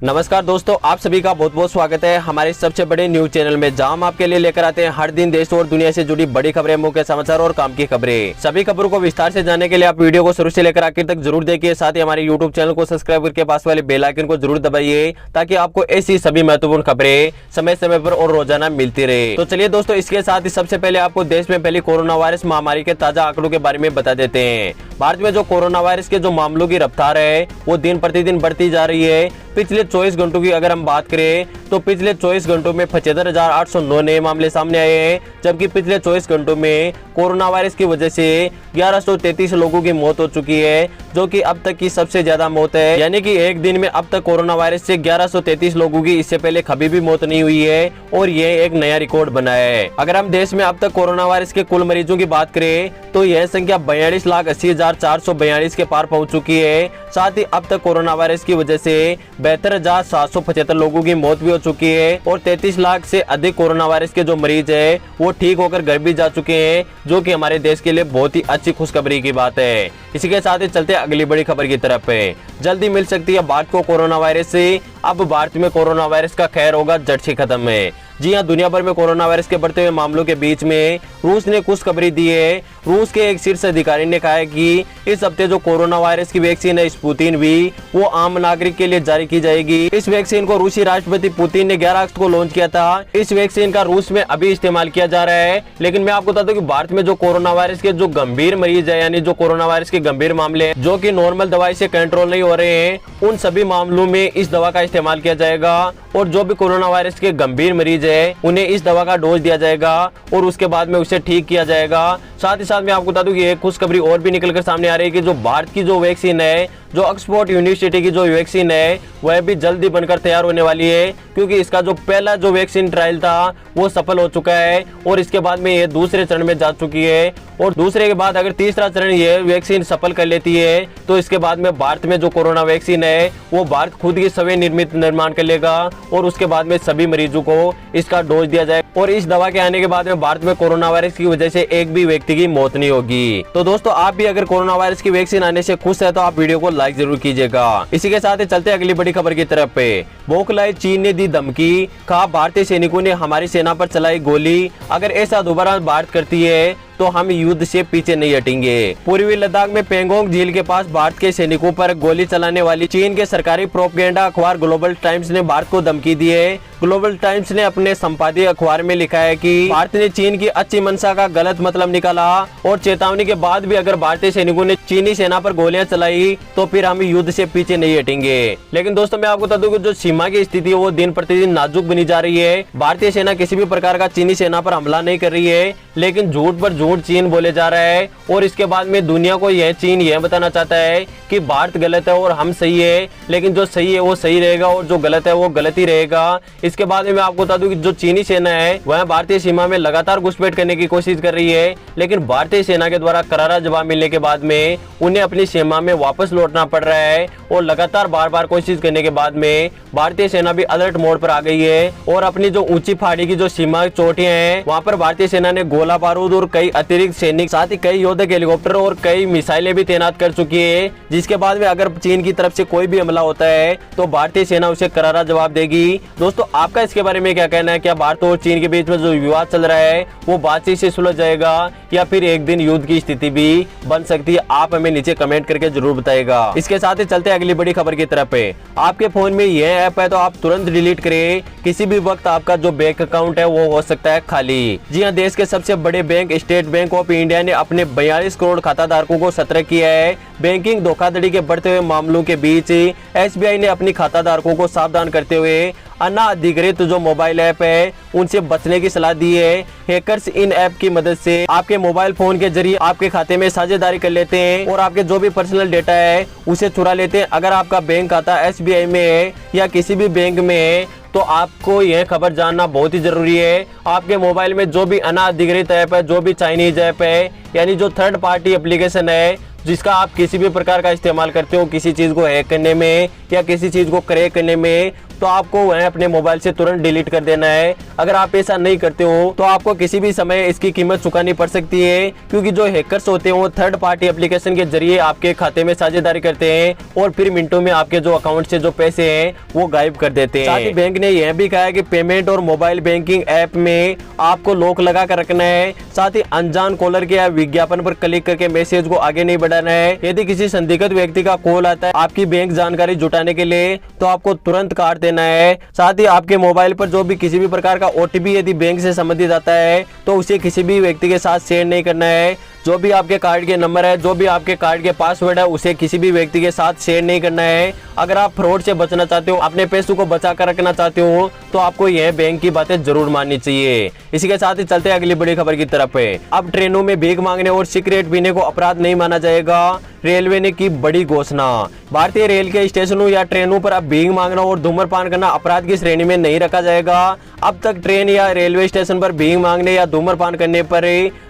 नमस्कार दोस्तों, आप सभी का बहुत बहुत स्वागत है हमारे सबसे बड़े न्यूज चैनल में, जहां हम आपके लिए लेकर आते हैं हर दिन देश और दुनिया से जुड़ी बड़ी खबरें, मुख्य समाचार और काम की खबरें। सभी खबरों को विस्तार से जानने के लिए आप वीडियो को शुरू से लेकर आखिर तक जरूर देखिए। साथ ही हमारे यूट्यूब चैनल को सब्सक्राइब करके पास वाले बेल आइकन को जरूर दबाइए, ताकि आपको ऐसी सभी महत्वपूर्ण खबरें समय समय पर और रोजाना मिलती रहे। तो चलिए दोस्तों, इसके साथ ही सबसे पहले आपको देश में फैली कोरोना वायरस महामारी के ताजा आंकड़ों के बारे में बता देते हैं। भारत में जो कोरोना वायरस के जो मामलों की रफ्तार है वो दिन प्रतिदिन बढ़ती जा रही है। पिछले 24 घंटों की अगर हम बात करें तो पिछले 24 घंटों में 75,809 नए मामले सामने आए हैं, जबकि पिछले 24 घंटों में कोरोना वायरस की वजह से 1133 लोगों की मौत हो चुकी है, जो कि अब तक की सबसे ज्यादा मौत है। यानी कि एक दिन में अब तक कोरोना वायरस से 1133 लोगों की इससे पहले कभी भी मौत नहीं हुई है, और ये एक नया रिकॉर्ड बना है। अगर हम देश में अब तक कोरोना वायरस के कुल मरीजों की बात करें तो यह संख्या 42,80,442 के पार पहुंच चुकी है। साथ ही अब तक कोरोना वायरस की वजह से 72,775 लोगों की मौत भी हो चुकी है, और 33 लाख से अधिक कोरोना वायरस के जो मरीज है वो ठीक होकर घर भी जा चुके हैं, जो कि हमारे देश के लिए बहुत ही अच्छी खुशखबरी की बात है। इसी के साथ ही चलते अगली बड़ी खबर की तरफ है। जल्दी मिल सकती है भारत को कोरोना वायरस से। अब भारत में कोरोना वायरस का खैर होगा जड़ से खत्म है। जी हां, दुनिया भर में कोरोना वायरस के बढ़ते हुए मामलों के बीच में रूस ने खुशखबरी दी है। रूस के एक शीर्ष अधिकारी ने कहा है कि इस हफ्ते जो कोरोना वायरस की वैक्सीन है स्पुतिन वी, वो आम नागरिक के लिए जारी की जाएगी। इस वैक्सीन को रूसी राष्ट्रपति पुतिन ने 11 अगस्त को लॉन्च किया था। इस वैक्सीन का रूस में अभी इस्तेमाल किया जा रहा है। लेकिन मैं आपको बता दूं कि भारत में जो कोरोना वायरस के जो गंभीर मरीज है, यानी जो कोरोना वायरस के गंभीर मामले हैं, जो कि नॉर्मल दवाई से कंट्रोल नहीं हो रहे हैं, उन सभी मामलों में इस दवा का इस्तेमाल किया जाएगा। और जो भी कोरोना वायरस के गंभीर मरीज है उन्हें इस दवा का डोज दिया जाएगा, और उसके बाद में उसे ठीक किया जाएगा। साथ ही साथ मैं आपको बता दूं कि एक खुशखबरी और भी निकलकर सामने आ रही है कि जो भारत की जो वैक्सीन है, जो ऑक्सफोर्ड यूनिवर्सिटी की जो वैक्सीन है, वह भी जल्दी बनकर तैयार होने वाली है, क्योंकि इसका जो पहला जो वैक्सीन ट्रायल था वो सफल हो चुका है, और इसके बाद में ये दूसरे चरण में जा चुकी है। और दूसरे के बाद अगर तीसरा चरण ये वैक्सीन सफल कर लेती है तो इसके बाद में भारत में जो कोरोना वैक्सीन है वो भारत खुद की स्वयं निर्मित निर्माण कर लेगा, और उसके बाद में सभी मरीजों को इसका डोज दिया जाए। और इस दवा के आने के बाद में भारत में कोरोना वायरस की वजह से एक भी व्यक्ति की मौत नहीं होगी। तो दोस्तों, आप भी अगर कोरोना वायरस की वैक्सीन आने से खुश है तो आप वीडियो को लाइक जरूर कीजिएगा। इसी के साथ ही चलते अगली बड़ी खबर की तरफ पे। बौखलाए चीन ने दी धमकी, कहा भारतीय सैनिकों ने हमारी सेना पर चलाई गोली, अगर ऐसा दोबारा भारत करती है तो हम युद्ध से पीछे नहीं हटेंगे। पूर्वी लद्दाख में पेंगोंग झील के पास भारत के सैनिकों पर गोली चलाने वाली चीन के सरकारी प्रोपेगेंडा अखबार ग्लोबल टाइम्स ने भारत को धमकी दी है। ग्लोबल टाइम्स ने अपने संपादकीय अखबार में लिखा है कि भारत ने चीन की अच्छी मंशा का गलत मतलब निकाला, और चेतावनी के बाद भी अगर भारतीय सैनिकों ने चीनी सेना पर गोलियां चलाई तो फिर हम युद्ध से पीछे नहीं हटेंगे। लेकिन दोस्तों, मैं आपको बता दूं कि जो सीमा की स्थिति है वो दिन प्रतिदिन नाजुक बनी जा रही है। भारतीय सेना किसी भी प्रकार का चीनी सेना पर हमला नहीं कर रही है, लेकिन झूठ पर झूठ चीन बोले जा रहा है, और इसके बाद में दुनिया को चीन यह बताना चाहता है कि भारत गलत है और हम सही है। लेकिन जो सही है वो सही रहेगा और जो गलत है वो गलत ही रहेगा। इसके बाद में मैं आपको बता दूं कि जो चीनी सेना है वह भारतीय सीमा में लगातार घुसपैठ करने की कोशिश कर रही है, लेकिन भारतीय सेना के द्वारा करारा जवाब मिलने के बाद में उन्हें अपनी सीमा में वापस लौटना पड़ रहा है। और लगातार बार बार कोशिश करने के बाद में भारतीय सेना भी अलर्ट मोड पर आ गई है, और अपनी जो ऊंची पहाड़ी की जो सीमा चोटियां हैं वहां पर भारतीय सेना ने गोला बारूद और कई अतिरिक्त सैनिक, साथ ही कई योद्धक हेलीकॉप्टर और कई मिसाइलें भी तैनात कर चुकी है, जिसके बाद में अगर चीन की तरफ से कोई भी हमला होता है तो भारतीय सेना उसे करारा जवाब देगी। दोस्तों, आपका इसके बारे में क्या कहना है? क्या भारत और चीन के बीच में जो विवाद चल रहा है वो बातचीत से सुलझ जाएगा, या फिर एक दिन युद्ध की स्थिति भी बन सकती है? आप हमें नीचे कमेंट करके जरूर बताएगा। इसके साथ ही चलते अगली बड़ी खबर की तरफ है। आपके फोन में यह ऐप है तो आप तुरंत डिलीट करें, किसी भी वक्त आपका जो बैंक अकाउंट है वो हो सकता है खाली। जी हाँ, देश के सबसे बड़े bank state bank of India ने अपने 42 करोड़ खाता धारकों को सतर्क किया है। बैंकिंग धोखाधड़ी के बढ़ते हुए मामलों के बीच एसबीआई ने अपनी खाता धारकों को सावधान करते हुए अनाधिकृत जो मोबाइल ऐप है उनसे बचने की सलाह दी है। हैकर्स इन ऐप की मदद से आपके मोबाइल फोन के जरिए आपके खाते में साझेदारी कर लेते हैं, और आपके जो भी पर्सनल डेटा है उसे चुरा लेते हैं। अगर आपका बैंक खाता एसबीआई में है या किसी भी बैंक में है तो आपको यह खबर जानना बहुत ही जरूरी है। आपके मोबाइल में जो भी अनाधिकृत ऐप है, जो भी चाइनीज ऐप है, यानी जो थर्ड पार्टी एप्लीकेशन है, जिसका आप किसी भी प्रकार का इस्तेमाल करते हो किसी चीज को हैक करने में या किसी चीज को क्रैक करने में, तो आपको वह अपने मोबाइल से तुरंत डिलीट कर देना है। अगर आप ऐसा नहीं करते हो तो आपको किसी भी समय इसकी कीमत चुकानी पड़ सकती है, क्योंकि जो हैकर्स होते हैं वो थर्ड पार्टी एप्लीकेशन के जरिए आपके खाते में साझेदारी करते हैं और फिर मिनटों में आपके जो अकाउंट से जो पैसे हैं वो गायब कर देते हैं। साथ ही बैंक ने यह भी कहा है कि पेमेंट और मोबाइल बैंकिंग ऐप में आपको लॉक लगा कर रखना है। साथ ही अनजान कॉलर के या विज्ञापन पर क्लिक करके मैसेज को आगे नहीं बढ़ाना है। यदि किसी संदिग्ध व्यक्ति का कॉल आता है आपकी बैंक जानकारी जुटाने के लिए, तो आपको तुरंत काट देना है। साथ ही आपके मोबाइल पर जो भी किसी भी प्रकार का ओटीपी यदि बैंक से संबंधित आता है तो उसे किसी भी व्यक्ति के साथ शेयर नहीं करना है। जो भी आपके कार्ड के नंबर है, जो भी आपके कार्ड के पासवर्ड है, उसे किसी भी व्यक्ति के साथ शेयर नहीं करना है। अगर आप फ्रॉड से बचना चाहते हो, अपने पैसों को बचा कर रखना चाहते हो, तो आपको यह बैंक की बातें जरूर माननी चाहिए। इसी के साथ ही चलते हैं अगली बड़ी खबर की तरफ है। अब ट्रेनों में भीख मांगने और सिगरेट पीने को अपराध नहीं माना जाएगा, रेलवे ने की बड़ी घोषणा। भारतीय रेल के स्टेशनों या ट्रेनों पर अब भीख मांगना और धूम्रपान करना अपराध की श्रेणी में नहीं रखा जाएगा। अब तक ट्रेन या रेलवे स्टेशन पर भीख मांगने या धूम्रपान करने पर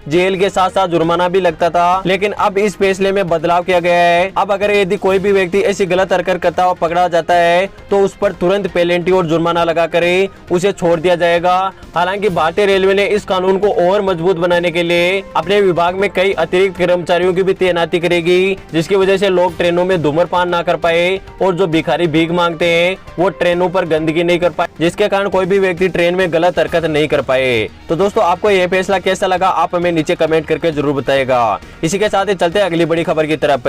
जेल के साथ साथ जुर्माना भी लगता था, लेकिन अब इस फैसले में बदलाव किया गया है। अब अगर यदि कोई भी व्यक्ति ऐसी गलत हरकत करता हुआ पकड़ा जाता है तो उस पर तुरंत पेनल्टी और जुर्माना लगाकर उसे छोड़ दिया जाएगा। हालांकि भारतीय रेलवे ने इस कानून को और मजबूत बनाने के लिए अपने विभाग में कई अतिरिक्त कर्मचारियों की भी तैनाती करेगी, जिसकी वजह से लोग ट्रेनों में धूम्रपान ना कर पाए और जो भिखारी भीख मांगते हैं वो ट्रेनों पर गंदगी नहीं कर पाए, जिसके कारण कोई भी व्यक्ति ट्रेन में गलत हरकत नहीं कर पाए। तो दोस्तों, आपको यह फैसला कैसा लगा आप हमें नीचे कमेंट करके जरूर बताएगा। इसी के साथ ही चलते हैं अगली बड़ी खबर की तरफ।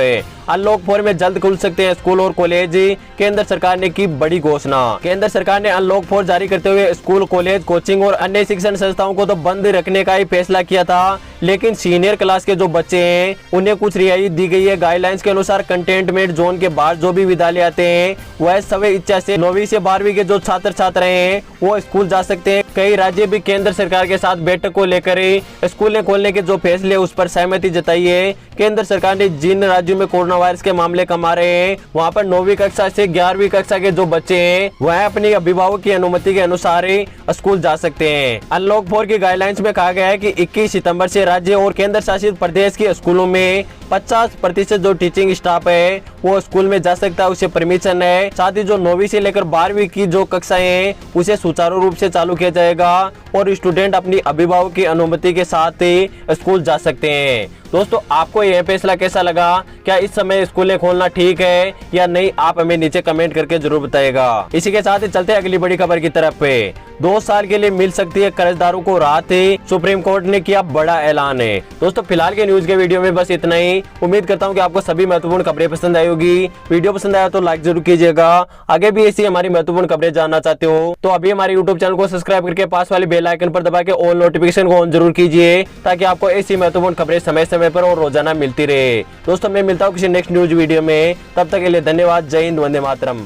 अनलॉक 4 में जल्द खुल सकते हैं स्कूल और कॉलेज, केंद्र सरकार ने की बड़ी घोषणा। केंद्र सरकार ने अनलॉक 4 जारी करते हुए स्कूल, कॉलेज, कोचिंग और अन्य शिक्षण संस्थाओं को तो बंद रखने का ही फैसला किया था, लेकिन सीनियर क्लास के जो बच्चे हैं उन्हें कुछ रियायत दी गई है। गाइडलाइंस के अनुसार कंटेनमेंट जोन के बाहर जो भी विद्यालय आते हैं वह सभी इच्छा से 9वीं से 12वीं के जो छात्र छात्र हैं वो स्कूल जा सकते हैं। कई राज्य भी केंद्र सरकार के साथ बैठक को लेकर स्कूलें खोलने के जो फैसले उस पर सहमति जताई है। केंद्र सरकार ने जिन राज्यों में कोरोना वायरस के मामले कम आ रहे हैं वहां पर 9वीं कक्षा से 11वीं कक्षा के जो बच्चे हैं वह अपनी अभिभावक की अनुमति के अनुसार स्कूल जा सकते हैं। अनलॉक 4 की गाइडलाइंस में कहा गया है कि 21 सितंबर से राज्य और केंद्र शासित प्रदेश के स्कूलों में 50% जो टीचिंग स्टाफ है वो स्कूल में जा सकता है, उसे परमिशन है। साथ ही जो 9वीं से लेकर 12वीं की जो कक्षाएं हैं उसे सुचारू रूप से चालू किया जाएगा और स्टूडेंट अपनी अभिभावक की अनुमति के साथ ही स्कूल जा सकते हैं। दोस्तों, आपको यह फैसला कैसा लगा? क्या इस समय स्कूलें खोलना ठीक है या नहीं? आप हमें नीचे कमेंट करके जरूर बताएगा। इसी के साथ ही चलते हैं अगली बड़ी खबर की तरफ। 2 साल के लिए मिल सकती है कर्जदारों को राहत, सुप्रीम कोर्ट ने किया बड़ा ऐलान है। दोस्तों, फिलहाल के न्यूज के वीडियो में बस इतना ही। उम्मीद करता हूं कि आपको सभी महत्वपूर्ण खबरें पसंद आई होगी। वीडियो पसंद आया तो लाइक जरूर कीजिएगा। आगे भी ऐसी हमारी महत्वपूर्ण खबरें जानना चाहते हो तो अभी हमारे यूट्यूब चैनल को सब्सक्राइब करके पास वाले बेल आइकन पर दबा के ऑल नोटिफिकेशन को ऑन जरूर कीजिए, ताकि आपको ऐसी महत्वपूर्ण खबरें समय समय पर और रोजाना मिलती रहे। दोस्तों, मैं मिलता हूँ किसी नेक्स्ट न्यूज वीडियो में, तब तक के लिए धन्यवाद। जय हिंद, वंदे मातरम।